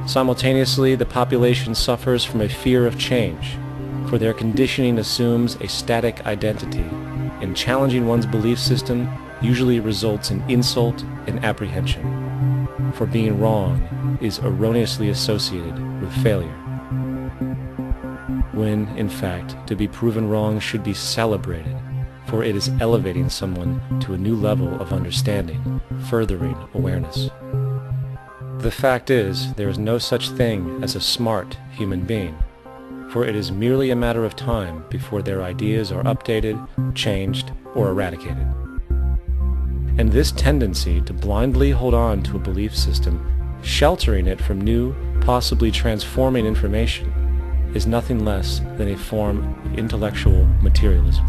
Simultaneously, the population suffers from a fear of change, for their conditioning assumes a static identity, and challenging one's belief system usually results in insult and apprehension, for being wrong is erroneously associated with failure, when, in fact, to be proven wrong should be celebrated, for it is elevating someone to a new level of understanding, furthering awareness. The fact is, there is no such thing as a smart human being, for it is merely a matter of time before their ideas are updated, changed, or eradicated. And this tendency to blindly hold on to a belief system, sheltering it from new, possibly transforming information, is nothing less than a form of intellectual materialism.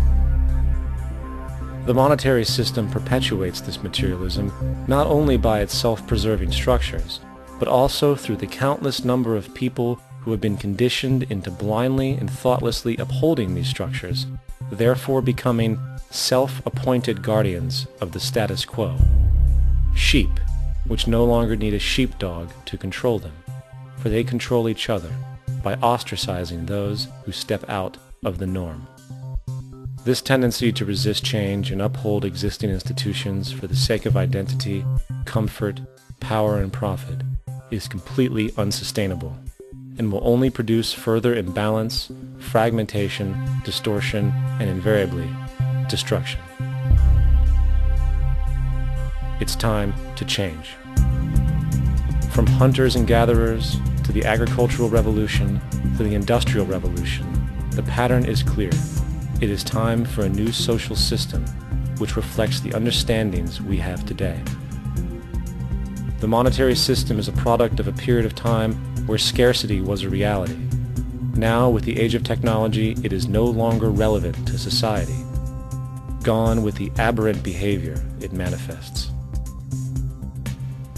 The monetary system perpetuates this materialism not only by its self-preserving structures, but also through the countless number of people who have been conditioned into blindly and thoughtlessly upholding these structures, therefore becoming self-appointed guardians of the status quo. Sheep, which no longer need a sheepdog to control them, for they control each other by ostracizing those who step out of the norm. This tendency to resist change and uphold existing institutions for the sake of identity, comfort, power, and profit is completely unsustainable and will only produce further imbalance, fragmentation, distortion, and invariably, destruction. It's time to change. From hunters and gatherers to the agricultural revolution to the industrial revolution, the pattern is clear. It is time for a new social system which reflects the understandings we have today. The monetary system is a product of a period of time where scarcity was a reality. Now, with the age of technology, it is no longer relevant to society. Gone with the aberrant behavior it manifests.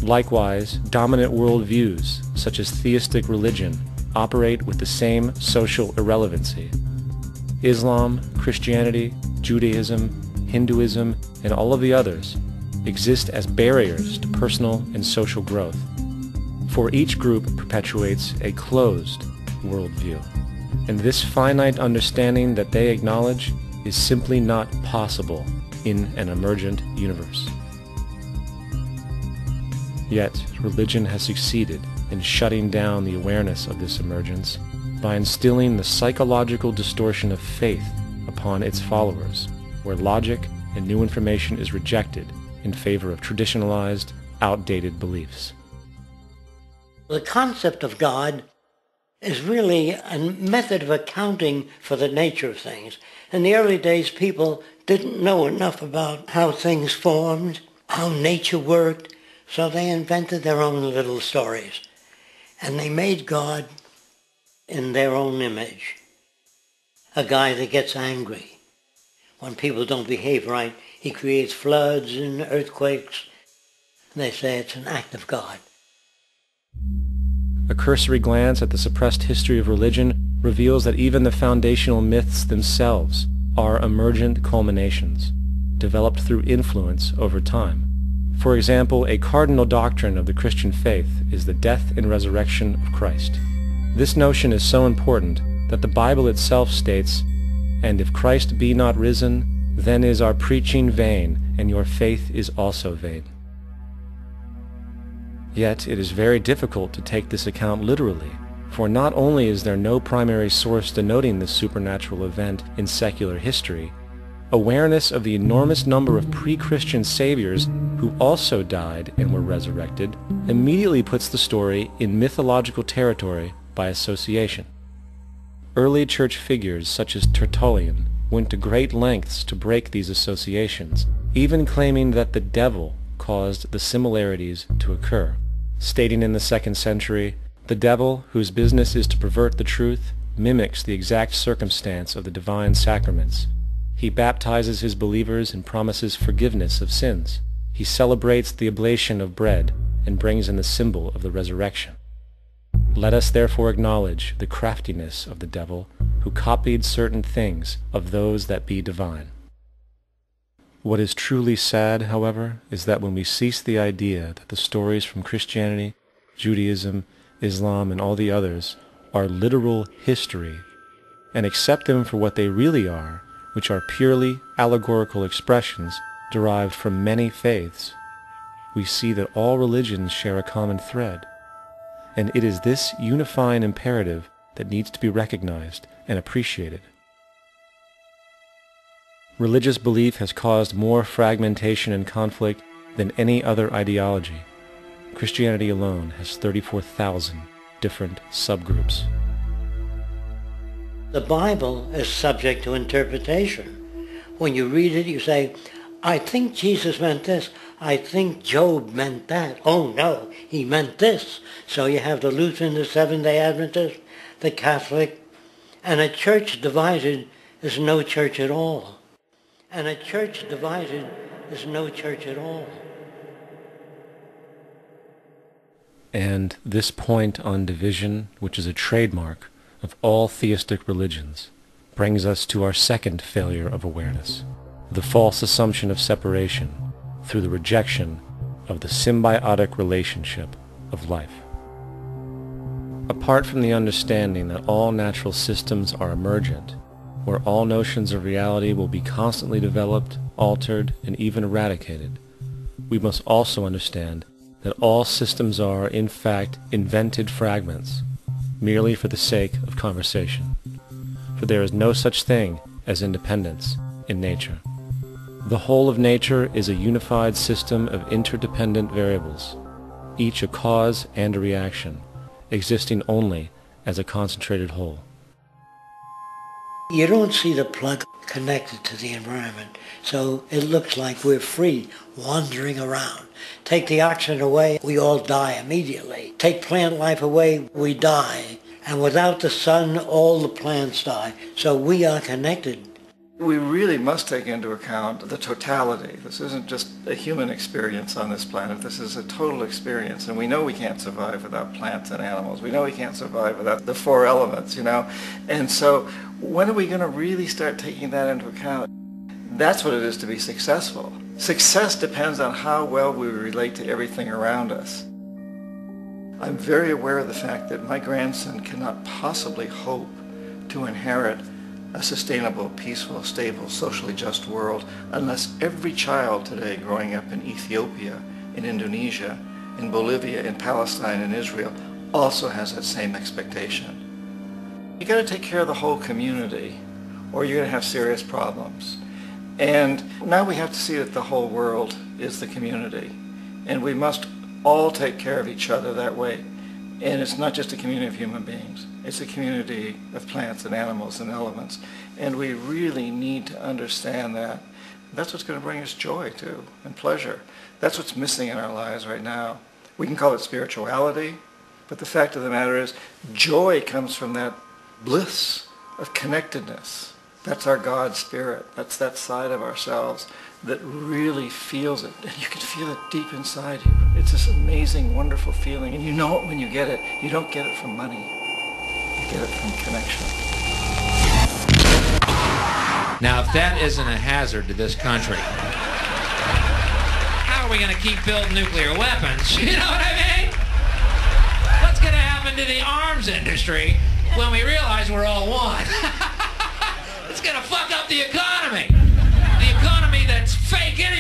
Likewise, dominant worldviews, such as theistic religion, operate with the same social irrelevancy. Islam, Christianity, Judaism, Hinduism, and all of the others exist as barriers to personal and social growth, for each group perpetuates a closed worldview, and this finite understanding that they acknowledge is simply not possible in an emergent universe. Yet, religion has succeeded in shutting down the awareness of this emergence by instilling the psychological distortion of faith upon its followers, where logic and new information is rejected in favor of traditionalized, outdated beliefs. The concept of God is really a method of accounting for the nature of things. In the early days, people didn't know enough about how things formed, how nature worked, so they invented their own little stories. And they made God in their own image. A guy that gets angry. When people don't behave right, he creates floods and earthquakes. They say it's an act of God. A cursory glance at the suppressed history of religion reveals that even the foundational myths themselves are emergent culminations, developed through influence over time. For example, a cardinal doctrine of the Christian faith is the death and resurrection of Christ. This notion is so important that the Bible itself states, "And if Christ be not risen, then is our preaching vain, and your faith is also vain." Yet it is very difficult to take this account literally, for not only is there no primary source denoting this supernatural event in secular history, awareness of the enormous number of pre-Christian saviors who also died and were resurrected immediately puts the story in mythological territory by association. Early church figures such as Tertullian went to great lengths to break these associations, even claiming that the devil caused the similarities to occur, stating in the 2nd century, "The devil, whose business is to pervert the truth, mimics the exact circumstance of the divine sacraments. He baptizes his believers and promises forgiveness of sins. He celebrates the oblation of bread and brings in the symbol of the resurrection. Let us therefore acknowledge the craftiness of the devil, who copied certain things of those that be divine." What is truly sad, however, is that when we cease the idea that the stories from Christianity, Judaism, Islam, and all the others, are literal history, and accept them for what they really are, which are purely allegorical expressions derived from many faiths, we see that all religions share a common thread, and it is this unifying imperative that needs to be recognized and appreciated. Religious belief has caused more fragmentation and conflict than any other ideology. Christianity alone has 34,000 different subgroups. The Bible is subject to interpretation. When you read it, you say, I think Jesus meant this. I think Job meant that. Oh no, he meant this. So you have the Lutheran, the Seventh-day Adventist, the Catholic, and a church divided is no church at all. And a church divided is no church at all. And this point on division, which is a trademark of all theistic religions, brings us to our second failure of awareness, the false assumption of separation through the rejection of the symbiotic relationship of life. Apart from the understanding that all natural systems are emergent, where all notions of reality will be constantly developed, altered, and even eradicated, we must also understand that all systems are, in fact, invented fragments, merely for the sake of conversation. For there is no such thing as independence in nature. The whole of nature is a unified system of interdependent variables, each a cause and a reaction, existing only as a concentrated whole. You don't see the plug connected to the environment, so it looks like we're free, wandering around. Take the oxygen away, we all die immediately. Take plant life away, we die. And without the sun, all the plants die. So we are connected. We really must take into account the totality. This isn't just a human experience on this planet. This is a total experience. And we know we can't survive without plants and animals. We know we can't survive without the four elements, you know. And so when are we going to really start taking that into account? That's what it is to be successful. Success depends on how well we relate to everything around us. I'm very aware of the fact that my grandson cannot possibly hope to inherit a sustainable, peaceful, stable, socially just world unless every child today growing up in Ethiopia, in Indonesia, in Bolivia, in Palestine, in Israel also has that same expectation. You got to take care of the whole community or you're going to have serious problems. And now we have to see that the whole world is the community, and we must all take care of each other that way. And it's not just a community of human beings. It's a community of plants and animals and elements. And we really need to understand that. That's what's going to bring us joy, too, and pleasure. That's what's missing in our lives right now. We can call it spirituality, but the fact of the matter is joy comes from that bliss of connectedness. That's our God spirit. That's that side of ourselves that really feels it. And you can feel it deep inside you. It's this amazing, wonderful feeling. And you know it when you get it. You don't get it from money. You get it from connection. Now, if that isn't a hazard to this country, how are we going to keep building nuclear weapons? You know what I mean? What's going to happen to the arms industry when we realize we're all one? It's going to fuck up the economy. The economy that's fake anyway.